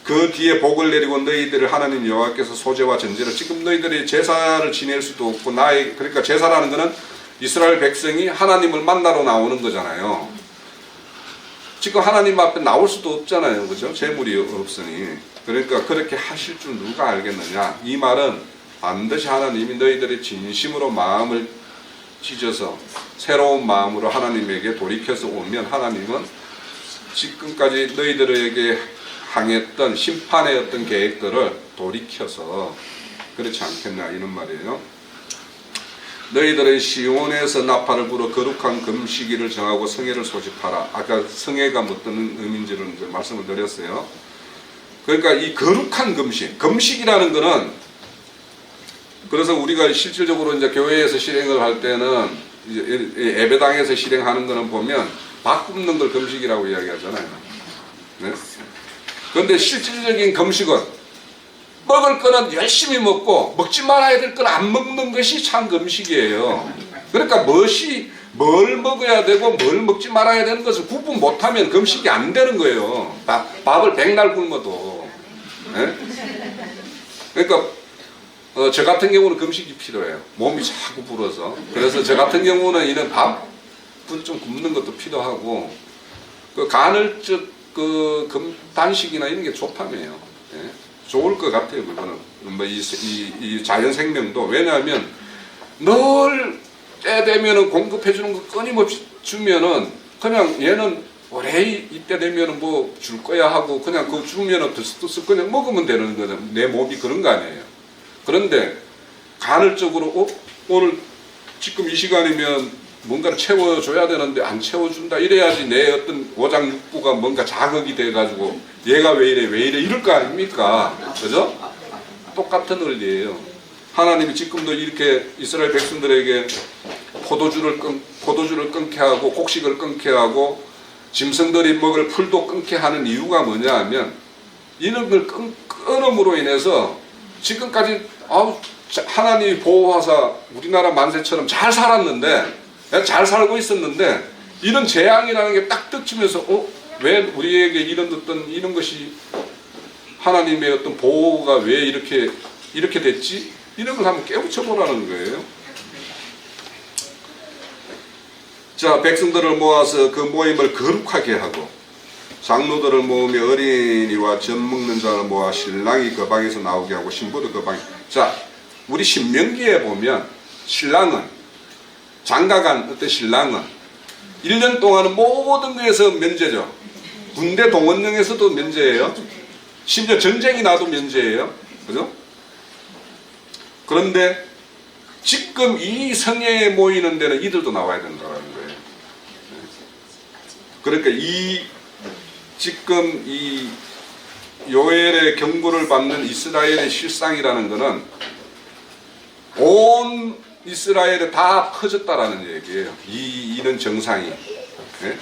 그 뒤에 복을 내리고 너희들을 하나님 여호와께서 소재와 전제로 지금 너희들이 제사를 지낼 수도 없고 그러니까 제사라는 것은 이스라엘 백성이 하나님을 만나러 나오는 거잖아요. 지금 하나님 앞에 나올 수도 없잖아요. 그죠? 재물이 없으니. 그러니까 그렇게 하실 줄 누가 알겠느냐. 이 말은 반드시 하나님이 너희들의 진심으로 마음을 찢어서 새로운 마음으로 하나님에게 돌이켜서 오면 하나님은 지금까지 너희들에게 항했던 심판의 어떤 계획들을 돌이켜서 그렇지 않겠나 이런 말이에요. 너희들은 시온에서 나팔을 불어 거룩한 금식일을 정하고 성회를 소집하라. 아까 성회가 어떤 의미인지를 말씀을 드렸어요. 그러니까 이 거룩한 금식이라는 것은 그래서 우리가 실질적으로 이제 교회에서 실행을 할 때는 이제 예배당에서 실행하는 거는 보면 밥 굽는 걸 금식이라고 이야기하잖아요. 네? 그런데 실질적인 금식은 먹을 거는 열심히 먹고 먹지 말아야 될 건 안 먹는 것이 참 금식이에요. 그러니까 뭘 먹어야 되고 뭘 먹지 말아야 되는 것을 구분 못하면 금식이 안 되는 거예요. 밥을 백날 굶어도. 네? 그러니까 저 같은 경우는 금식이 필요해요. 몸이 자꾸 불어서. 그래서 저 같은 경우는 이런 밥을 좀 굶는 것도 필요하고 그 간헐적 단식이나 이런 게 좋다며요. 예? 좋을 것 같아요. 그거는 뭐 이 자연 생명도 왜냐하면 늘 때 되면은 공급해 주는 거 끊임없이 주면은 그냥 얘는 오래 이때 되면은 뭐 줄 거야 하고 그냥 그거 주면은 들썩들썩 그냥 먹으면 되는 거죠. 내 몸이 그런 거 아니에요. 그런데 간헐적으로 오늘 지금 이 시간이면 뭔가를 채워줘야 되는데 안 채워준다 이래야지 내 어떤 오장육부가 뭔가 자극이 돼가지고 얘가 왜 이래 이럴 거 아닙니까? 그죠? 똑같은 원리예요. 하나님이 지금도 이렇게 이스라엘 백성들에게 포도주를 끊게 하고 곡식을 끊게 하고 짐승들이 먹을 풀도 끊게 하는 이유가 뭐냐 하면 이런 걸 끊음으로 인해서 지금까지 하나님이 보호하사 우리나라 만세처럼 잘 살았는데 잘 살고 있었는데 이런 재앙이라는 게 딱 닥치면서 왜 우리에게 이런 것이 하나님의 어떤 보호가 왜 이렇게 됐지? 이런 걸 한번 깨우쳐 보라는 거예요. 자, 백성들을 모아서 그 모임을 거룩하게 하고 장로들을 모으며 어린이와 젖 먹는 자를 모아 신랑이 그 방에서 나오게 하고 신부도 그 방에. 자, 우리 신명기에 보면 신랑은 장가간 어떤 신랑은 1년 동안은 모든 것에서 면제죠. 군대 동원령에서도 면제예요. 심지어 전쟁이 나도 면제예요. 그죠? 그런데 지금 이 성회에 모이는 데는 이들도 나와야 된다는 거예요. 그러니까 지금 이 요엘의 경고를 받는 이스라엘의 실상이라는 것은 온 이스라엘에 다 퍼졌다라는 얘기예요. 이런 정상이. 예?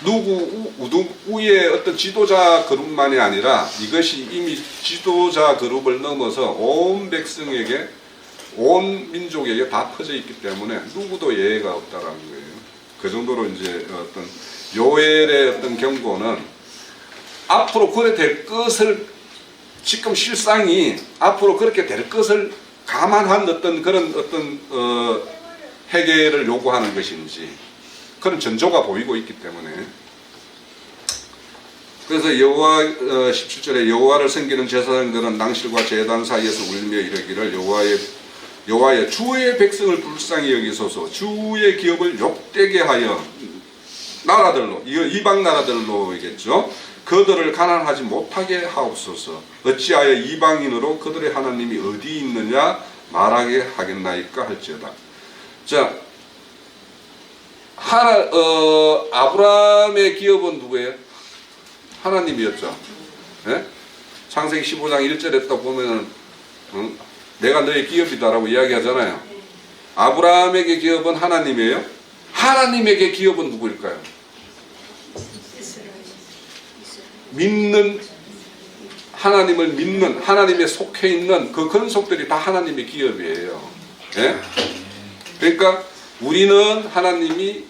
누구의 어떤 지도자 그룹만이 아니라 이것이 이미 지도자 그룹을 넘어서 온 백성에게, 온 민족에게 다 퍼져 있기 때문에 누구도 예외가 없다라는 거예요. 그 정도로 이제 어떤 요엘의 어떤 경고는 앞으로 그래 될 것을, 지금 실상이 앞으로 그렇게 될 것을 감안한 어떤 그런 어떤 해결을 요구하는 것인지 그런 전조가 보이고 있기 때문에. 그래서 여호와 17절에 여호와를 섬기는 제사장들은 낭실과 제단 사이에서 울며 이르기를 여호와의 주의 백성을 불쌍히 여기소서, 주의 기업을 욕되게 하여 나라들로, 이방 나라들로이겠죠. 그들을 가난하지 못하게 하옵소서. 어찌하여 이방인으로 그들의 하나님이 어디 있느냐 말하게 하겠나이까 할지어다. 자, 아브라함의 기업은 누구예요? 하나님이었죠. 예? 창세기 15장 1절에 딱 보면은 내가 너의 기업이다라고 이야기하잖아요. 아브라함에게 기업은 하나님이에요. 하나님에게 기업은 누구일까요? 믿는, 하나님을 믿는, 하나님에 속해 있는 그 근속들이 다 하나님의 기업이에요. 예? 그러니까 우리는 하나님이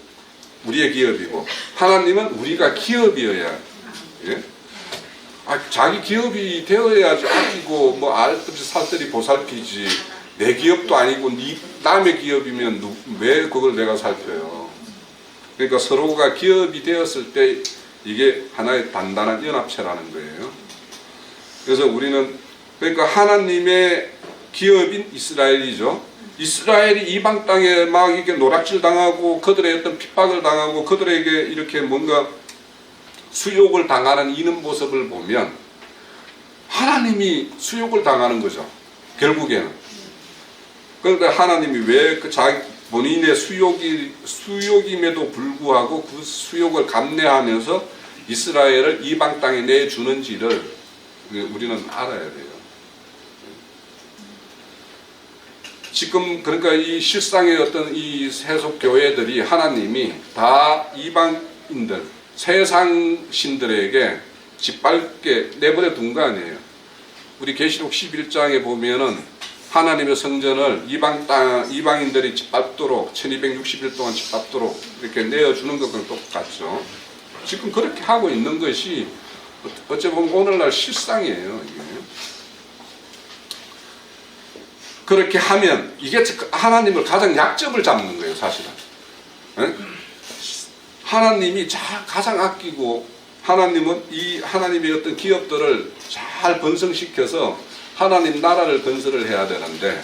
우리의 기업이고 하나님은 우리가 기업이어야, 예? 자기 기업이 되어야지 아끼고 뭐 알뜰히 살뜰히 보살피지. 내 기업도 아니고 남의 기업이면 왜 그걸 내가 살펴요. 그러니까 서로가 기업이 되었을 때 이게 하나의 단단한 연합체라는 거예요. 그래서 우리는, 그러니까 하나님의 기업인 이스라엘이죠. 이스라엘이 이방 땅에 막 이렇게 노략질 당하고 그들의 어떤 핍박을 당하고 그들에게 이렇게 뭔가 수욕을 당하는 이런 모습을 보면 하나님이 수욕을 당하는 거죠. 결국에는. 그런데 하나님이 왜 그 본인의 수욕임에도 불구하고 그 수욕을 감내하면서 이스라엘을 이방 땅에 내주는지를 우리는 알아야 돼요. 지금 그러니까 이 실상의 어떤 이 세속 교회들이 하나님이 다 이방인들, 세상 신들에게 짓밟게 내버려 둔 거 아니에요. 우리 계시록 11장에 보면은 하나님의 성전을 이방인들이 짓밟도록 1260일 동안 짓밟도록 이렇게 내어주는 것과 똑같죠. 지금 그렇게 하고 있는 것이 어찌 보면 오늘날 실상이에요. 이게. 그렇게 하면 이게 하나님을 가장 약점을 잡는 거예요, 사실은. 네? 하나님이 가장 아끼고 하나님은 이 하나님의 어떤 기업들을 잘 번성시켜서 하나님 나라를 건설을 해야 되는데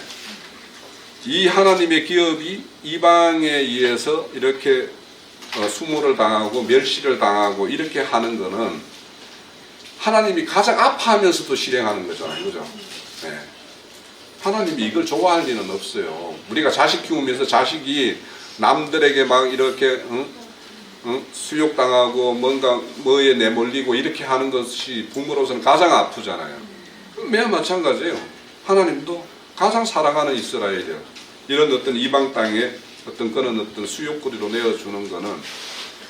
이 하나님의 기업이 이방에 의해서 이렇게 수모를 당하고 멸시를 당하고 이렇게 하는 거는 하나님이 가장 아파하면서도 실행하는 거잖아요. 그죠? 네. 하나님이 이걸 좋아할 리는 없어요. 우리가 자식 키우면서 자식이 남들에게 막 이렇게 수욕당하고 뭔가 뭐에 내몰리고 이렇게 하는 것이 부모로서는 가장 아프잖아요. 매우 마찬가지예요. 하나님도 가장 사랑하는 이스라엘이요. 이런 어떤 이방 땅에 어떤 그런 어떤 수욕거리로 내어주는 거는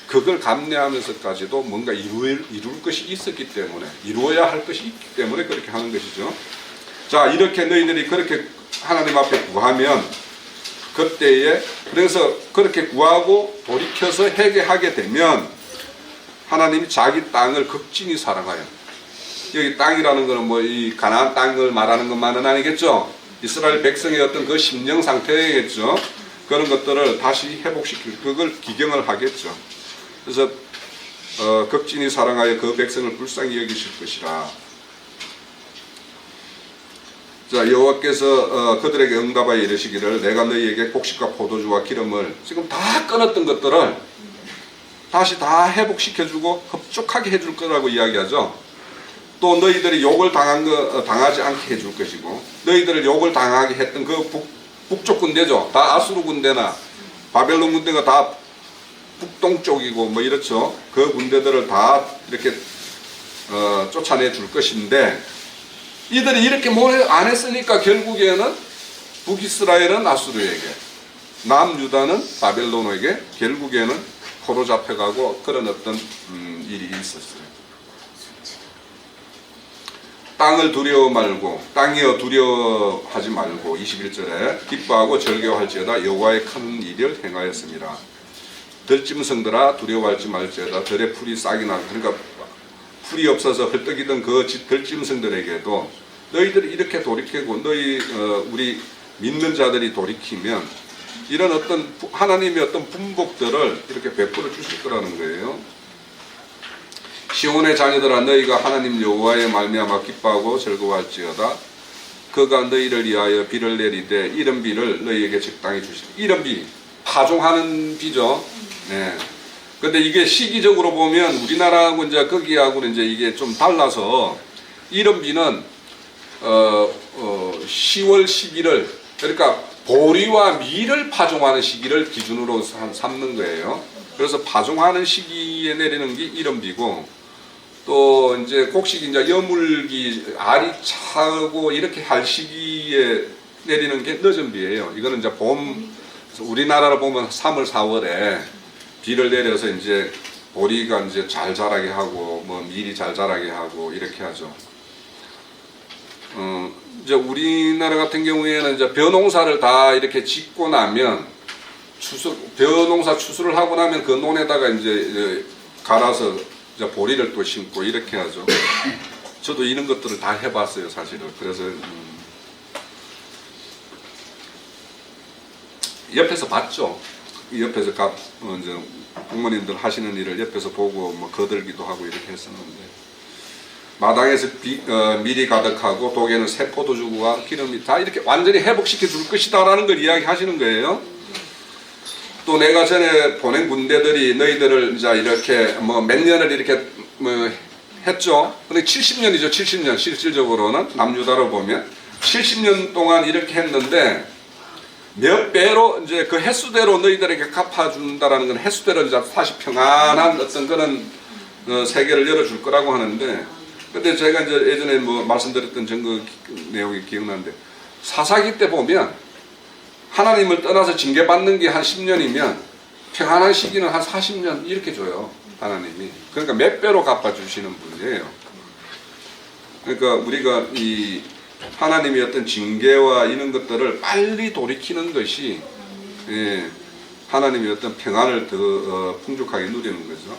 그걸 감내하면서까지도 뭔가 이룰 것이 있었기 때문에, 이루어야 할 것이 있기 때문에 그렇게 하는 것이죠. 자, 이렇게 너희들이 그렇게 하나님 앞에 구하면 그때에, 그래서 그렇게 구하고 돌이켜서 회개하게 되면 하나님이 자기 땅을 극진히 사랑하여, 여기 땅이라는 것은 뭐 이 가나안 땅을 말하는 것만은 아니겠죠. 이스라엘 백성의 어떤 그 심령 상태겠죠. 그런 것들을 다시 회복시킬, 그걸 기경을 하겠죠. 그래서 극진히 사랑하여 그 백성을 불쌍히 여기실 것이라. 자, 여호와께서 그들에게 응답하여 이르시기를 내가 너희에게 곡식과 포도주와 기름을 지금 다 끊었던 것들을 다시 다 회복시켜주고 흡족하게 해줄 거라고 이야기하죠. 또 너희들이 욕을 당하지 않게 해줄 것이고, 너희들을 욕을 당하게 했던 그 북쪽 군대죠. 다 아수르 군대나 바벨론 군대가 다 북동쪽이고 뭐 이렇죠. 그 군대들을 다 이렇게 쫓아내 줄 것인데, 이들이 이렇게 뭘 안 했으니까 결국에는 북이스라엘은 아수르에게, 남유다는 바벨론에게 결국에는 포로 잡혀가고 그런 어떤 일이 있었어요. 땅을 두려워 말고, 땅이여 두려워하지 말고 21절에 기뻐하고 절개할지어다 여호와의 큰 일을 행하였습니다. 들짐승들아 두려워할지 말지어다 들의 풀이 싹이 나. 그러니까 풀이 없어서 헐떡이던 그 들짐승들에게도 너희들이 이렇게 돌이키고 우리 믿는 자들이 돌이키면 이런 어떤 하나님의 어떤 분복들을 이렇게 베풀어 주실 거라는 거예요. 시온의 자녀들아 너희가 하나님 여호와의 말미암아 기뻐하고 즐거워할지어다. 그가 너희를 위하여 비를 내리되 이런 비를 너희에게 적당히 주시리. 이런 비, 파종하는 비죠. 네. 근데 이게 시기적으로 보면 우리나라하고 이제 거기하고는 이제 이게 좀 달라서 이런 비는 10월 11월 그러니까 보리와 밀을 파종하는 시기를 기준으로 삼는 거예요. 그래서 파종하는 시기에 내리는 게 이런 비고 또 이제 곡식 이제 여물기 알이 차고 이렇게 할 시기에 내리는 게 늦은 비예요. 이거는 이제 봄 우리나라로 보면 3월 4월에 비를 내려서 이제 보리가 이제 잘 자라게 하고 뭐 밀이 잘 자라게 하고 이렇게 하죠. 이제 우리나라 같은 경우에는 이제 벼농사를 다 이렇게 짓고 나면 벼농사 추수를 하고 나면 그 논에다가 이제 갈아서 이제 보리를 또 심고 이렇게 하죠. 저도 이런 것들을 다 해봤어요, 사실은. 그래서 옆에서 봤죠. 옆에서 이제 부모님들 하시는 일을 옆에서 보고 뭐 거들기도 하고 이렇게 했었는데. 마당에서 밀이 가득하고 독에는 새 포도주와 기름이 다 이렇게 완전히 회복시켜 줄 것이다라는 걸 이야기하시는 거예요. 또 내가 전에 보낸 군대들이 너희들을 이제 이렇게 뭐 몇 년을 이렇게 뭐 했죠. 근데 70년이죠. 70년 실질적으로는 남유다로 보면 70년 동안 이렇게 했는데 몇 배로 이제 그 횟수대로 너희들에게 갚아준다라는 건 횟수대로 이제 다시 평안한 어떤 그런 세계를 열어줄 거라고 하는데. 근데 제가 이제 예전에 뭐 말씀드렸던 증거 내용이 기억나는데 사사기 때 보면 하나님을 떠나서 징계받는 게 한 10년이면 평안한 시기는 한 40년 이렇게 줘요. 하나님이. 그러니까 몇 배로 갚아주시는 분이에요. 그러니까 우리가 이 하나님의 어떤 징계와 이런 것들을 빨리 돌이키는 것이 하나님의 어떤 평안을 더 풍족하게 누리는 거죠.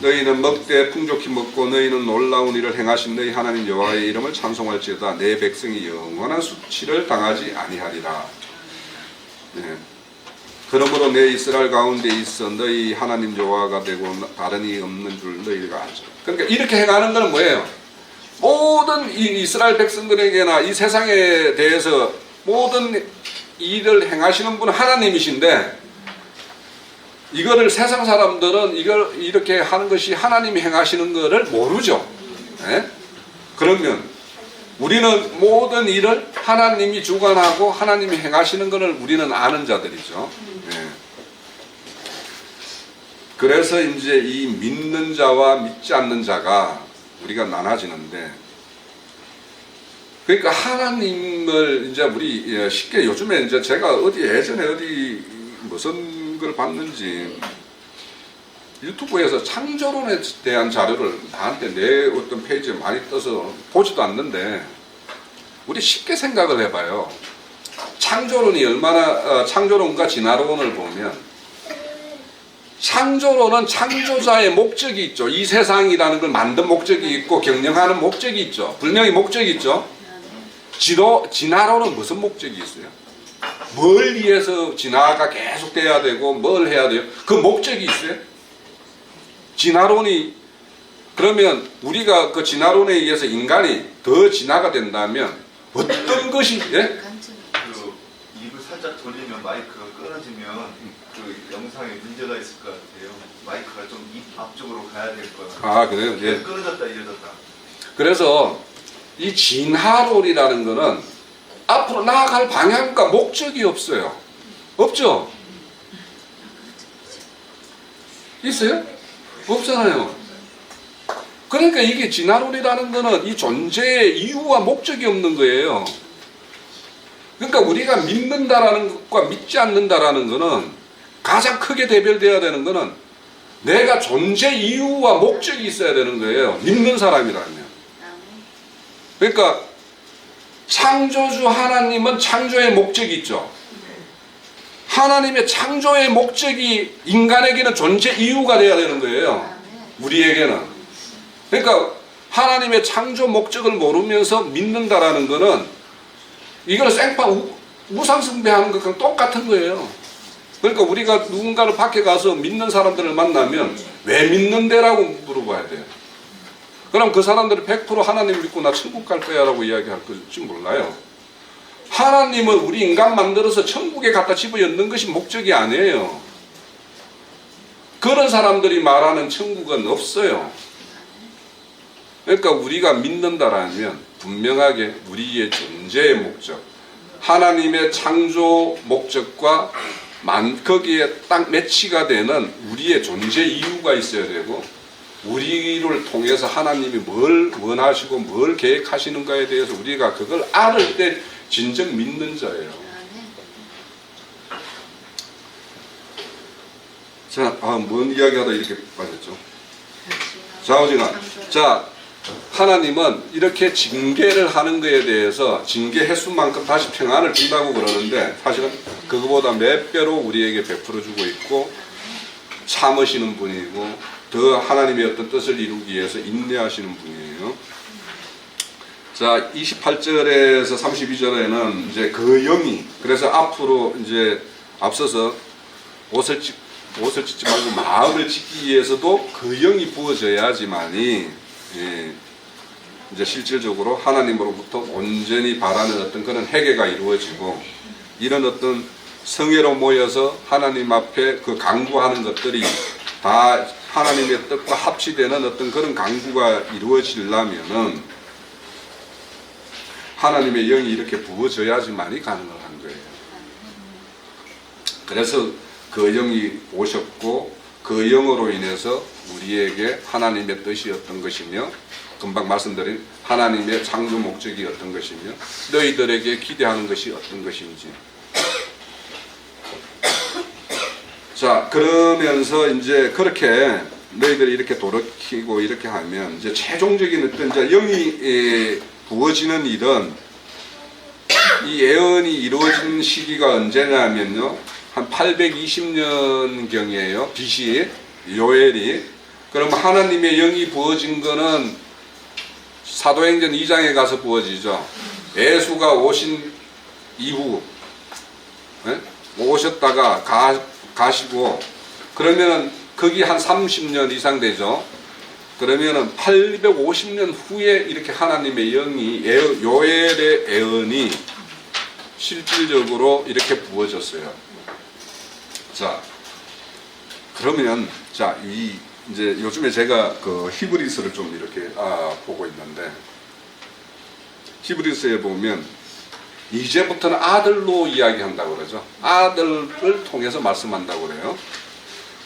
너희는 먹되 풍족히 먹고 너희는 놀라운 일을 행하신 너희 하나님 여호와의 이름을 찬송할지어다. 내 백성이 영원한 수치를 당하지 아니하리라. 네. 그러므로 내 이스라엘 가운데 있어 너희 하나님 여호와가 되고 다른 이 없는 줄 너희가 알죠. 그러니까 이렇게 행하는 것은 뭐예요? 모든 이 이스라엘 백성들에게나 이 세상에 대해서 모든 일을 행하시는 분은 하나님이신데 이거를 세상 사람들은 이걸 이렇게 하는 것이 하나님이 행하시는 것을 모르죠. 네? 그러면 우리는 모든 일을 하나님이 주관하고 하나님이 행하시는 것을 우리는 아는 자들이죠. 네. 그래서 이제 이 믿는 자와 믿지 않는 자가 우리가 나눠지는데 그러니까 하나님을 이제 우리 쉽게 요즘에 이제 제가 어디 예전에 어디 무슨 걸 봤는지 유튜브에서 창조론에 대한 자료를 나한테 내 어떤 페이지에 많이 떠서 보지도 않는데 우리 쉽게 생각을 해봐요. 창조론이 얼마나 창조론과 진화론을 보면 창조론은 창조자의 목적이 있죠. 이 세상이라는 걸 만든 목적이 있고 경영하는 목적이 있죠. 분명히 목적이 있죠. 진화론은 무슨 목적이 있어요? 뭘 위해서 진화가 계속 돼야 되고 뭘 해야 돼요? 그 목적이 있어요? 진화론이 그러면 우리가 그 진화론에 의해서 인간이 더 진화가 된다면 어떤 것이 예? 그 입을 살짝 돌리면 마이크가 끊어지면 그 영상에 문제가 있을 것 같아요. 마이크가 좀 입 앞쪽으로 가야 될 것 같아요. 아 그래요? 예. 끊어졌다 이어졌다. 그래서 이 진화론이라는 거는 앞으로 나아갈 방향과 목적이 없어요. 없죠? 있어요? 없잖아요. 그러니까 이게 진화론이라는 거는 이 존재의 이유와 목적이 없는 거예요. 그러니까 우리가 믿는다라는 것과 믿지 않는다라는 것은 가장 크게 대별되어야 되는 것은 내가 존재 이유와 목적이 있어야 되는 거예요. 믿는 사람이라면. 그러니까 창조주 하나님은 창조의 목적이 있죠. 하나님의 창조의 목적이 인간에게는 존재 이유가 돼야 되는 거예요. 우리에게는. 그러니까 하나님의 창조 목적을 모르면서 믿는다라는 것은 이거는 생판 우상숭배하는 것과 똑같은 거예요. 그러니까 우리가 누군가를 밖에 가서 믿는 사람들을 만나면 왜 믿는데라고 물어봐야 돼요. 그럼 그 사람들이 100% 하나님 믿고 나 천국 갈 거야 라고 이야기할 건지 몰라요. 하나님은 우리 인간 만들어서 천국에 갖다 집어넣는 것이 목적이 아니에요. 그런 사람들이 말하는 천국은 없어요. 그러니까 우리가 믿는다라면 분명하게 우리의 존재의 목적, 하나님의 창조 목적과 거기에 딱 매치가 되는 우리의 존재 이유가 있어야 되고, 우리를 통해서 하나님이 뭘 원하시고 뭘 계획하시는가에 대해서 우리가 그걸 알을 때 진정 믿는 자예요. 자, 뭔 이야기하다 이렇게 빠졌죠? 자, 하나님은 이렇게 징계를 하는 것에 대해서 징계 횟수만큼 다시 평안을 준다고 그러는데, 사실은 그거보다 몇 배로 우리에게 베풀어 주고 있고 참으시는 분이고 더 하나님의 어떤 뜻을 이루기 위해서 인내하시는 분이에요. 자, 28절에서 32절에는 이제 그 영이, 그래서 앞으로 이제 앞서서 옷을 찢지 말고 마음을 찢기 위해서도 그 영이 부어져야지만이 이제 실질적으로 하나님으로부터 온전히 바라는 어떤 그런 회개가 이루어지고, 이런 어떤 성회로 모여서 하나님 앞에 그 강구하는 것들이 다 하나님의 뜻과 합치되는 어떤 그런 강구가 이루어지려면은 하나님의 영이 이렇게 부어져야지만이 가능한 거예요. 그래서 그 영이 오셨고 그 영으로 인해서 우리에게 하나님의 뜻이 어떤 것이며, 금방 말씀드린 하나님의 창조 목적이 어떤 것이며, 너희들에게 기대하는 것이 어떤 것인지. 자, 그러면서 이제 그렇게 너희들이 이렇게 돌이키고 이렇게 하면 이제 최종적인 어떤 이제 영이 부어지는 일은, 이 예언이 이루어진 시기가 언제냐면요, 한 820년경이에요. BC 요엘이. 그럼 하나님의 영이 부어진 거는 사도행전 2장에 가서 부어지죠. 예수가 오신 이후, 오셨다가 가시고, 그러면은 거기 한 30년 이상 되죠. 그러면은 850년 후에 이렇게 하나님의 영이, 요엘의 예언이 실질적으로 이렇게 부어졌어요. 자, 그러면 이제 요즘에 제가 그 히브리서를 좀 이렇게 보고 있는데, 히브리서에 보면 이제부터는 아들로 이야기한다고 그러죠. 아들을 통해서 말씀한다고 그래요.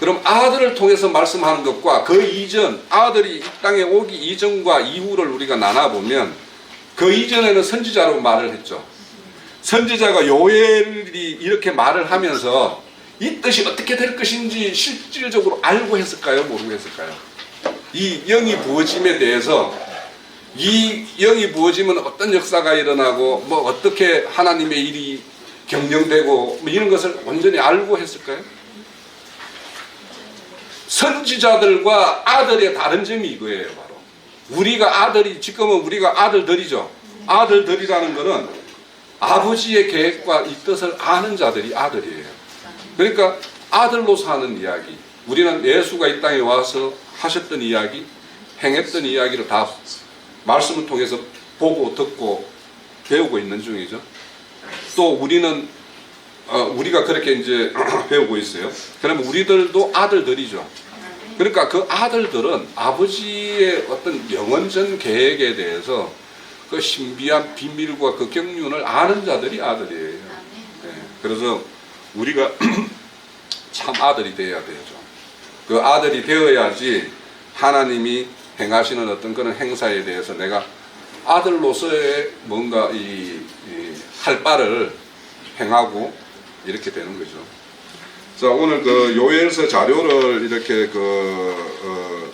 그럼 아들을 통해서 말씀하는 것과 그 이전, 아들이 이 땅에 오기 이전과 이후를 우리가 나눠보면, 그 이전에는 선지자로 말을 했죠. 선지자가 요엘이 이렇게 말을 하면서 이 뜻이 어떻게 될 것인지 실질적으로 알고 했을까요? 모르고 했을까요? 이 영이 부어짐에 대해서, 이 영이 부어지면 어떤 역사가 일어나고 뭐 어떻게 하나님의 일이 경영되고 뭐 이런 것을 온전히 알고 했을까요? 선지자들과 아들의 다른 점이 이거예요. 바로 우리가 아들이, 지금은 우리가 아들들이죠. 아들들이라는 것은 아버지의 계획과 이 뜻을 아는 자들이 아들이에요. 그러니까 아들로서 하는 이야기, 우리는 예수가 이 땅에 와서 하셨던 이야기, 행했던 이야기를 다 말씀을 통해서 보고 듣고 배우고 있는 중이죠. 또 우리는 우리가 그렇게 이제 배우고 있어요. 그러면 우리들도 아들들이죠. 그러니까 그 아들들은 아버지의 어떤 영원전 계획에 대해서 그 신비한 비밀과 그 경륜을 아는 자들이 아들이에요. 네. 그래서 우리가 참 아들이 되어야 되죠. 그 아들이 되어야지 하나님이 행하시는 어떤 그런 행사에 대해서 내가 아들로서의 뭔가 할 바를 행하고 이렇게 되는 거죠. 자, 오늘 그 요엘서 자료를 이렇게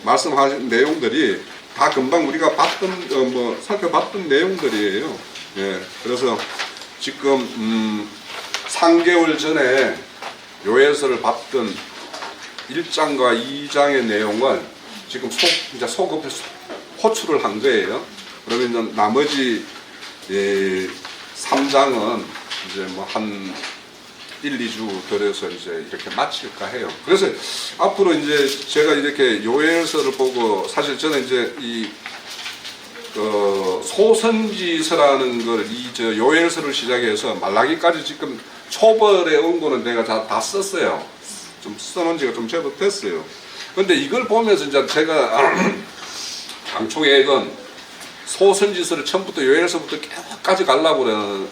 말씀하신 내용들이 다 금방 우리가 봤던 살펴봤던 내용들이에요. 예, 그래서 지금 3개월 전에 요엘서를 봤던 1장과 2장의 내용을 지금 이제 소급해 호출을 한 거예요. 그러면 나머지 3장은 이제 뭐 한 1, 2주 들여서 이제 이렇게 마칠까 해요. 그래서 앞으로 이제 제가 이렇게 요엘서를 보고 사실 저는 이제 이 소선지서라는 걸 저 요엘서를 시작해서 말라기까지 지금 초벌에 온 거는 내가 다 썼어요. 좀 써놓은 지가 좀 제법 됐어요. 근데 이걸 보면서 이제 제가 당초 계획은 소선지서를 처음부터 요엘서부터 계속까지 가려고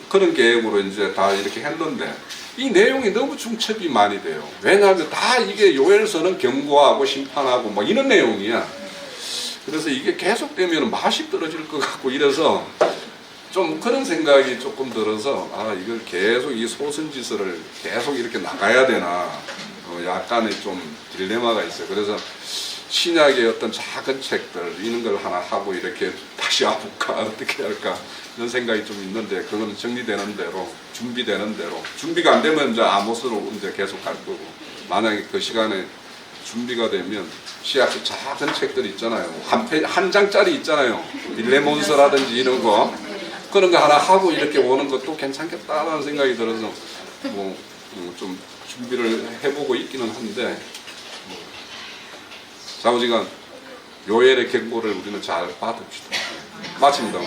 그런 계획으로 이제 다 이렇게 했는데 이 내용이 너무 중첩이 많이 돼요. 왜냐하면 다 이게 요엘서는 경고하고 심판하고 뭐 이런 내용이야. 그래서 이게 계속되면 맛이 떨어질 것 같고 이래서 좀 그런 생각이 조금 들어서 이걸 계속 이 소선지서를 계속 이렇게 나가야 되나 약간의 좀 딜레마가 있어요. 그래서 신약의 어떤 작은 책들 이런 걸 하나 하고 이렇게 다시 해볼까 어떻게 할까 이런 생각이 좀 있는데 그건 정리되는 대로 준비되는 대로 준비가 안 되면 이제 아모스로 이제 계속 갈 거고 만약에 그 시간에 준비가 되면 시약의 작은 책들 있잖아요. 한 장짜리 있잖아요. 빌레몬서라든지 이런 거 그런 거 하나 하고 이렇게 오는 것도 괜찮겠다라는 생각이 들어서 좀 준비를 해보고 있기는 한데 자우지간 요엘의 경고를 우리는 잘 받읍시다. 마칩니다.